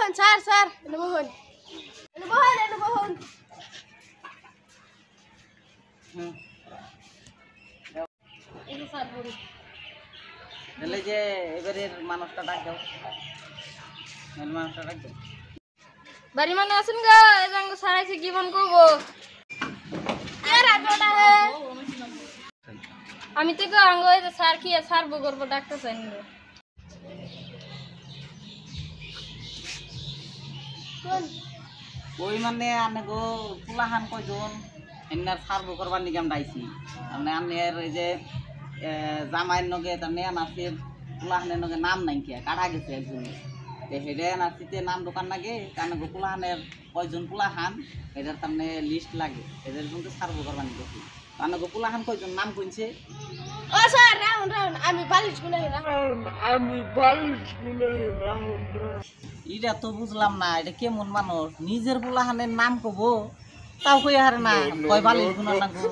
বহন sir sir এনে বহন এনে বহন এনে বহন এই যে স্যার বড় তাহলে যে এবারের মানুষটা ডাক দাও মানুষটা ডাক দাও বাড়ি মানে আসুন গা এরঙ্গ সারাইছে জীবন করবো আমি তো গো আঙ্গ এই যে স্যার কি স্যার বগরব ডাক্তার চাই না ওই মানে আনে গো পুলাহান কয়জন এনার সার্ভ করবার নিগাম ডাইছি মানে আনের এই যে জামাইয়ের নগে তামনে নাসির পুলাহানের নগে নাম নাই কি কাটা গেছে একজন হেডে নাসিতে নাম দোকান লাগে কানে গো পুলাহানের কয়জন পুলাহান এটার তামনে লিস্ট লাগে এদের কিন্তু সার্ভ করবার নিগেছি কানে গো পুলাহান কয়জন নাম কইছে ও স্যার রাউন্ড রাউন্ড আমি বালিশ গুলাই রাউন্ড এটা তো বুঝলাম না এটা কেমন মানুষ নিজের পুলাহানের নাম কব তাও কই হারে না কয় বালিশ গুনা লাগবো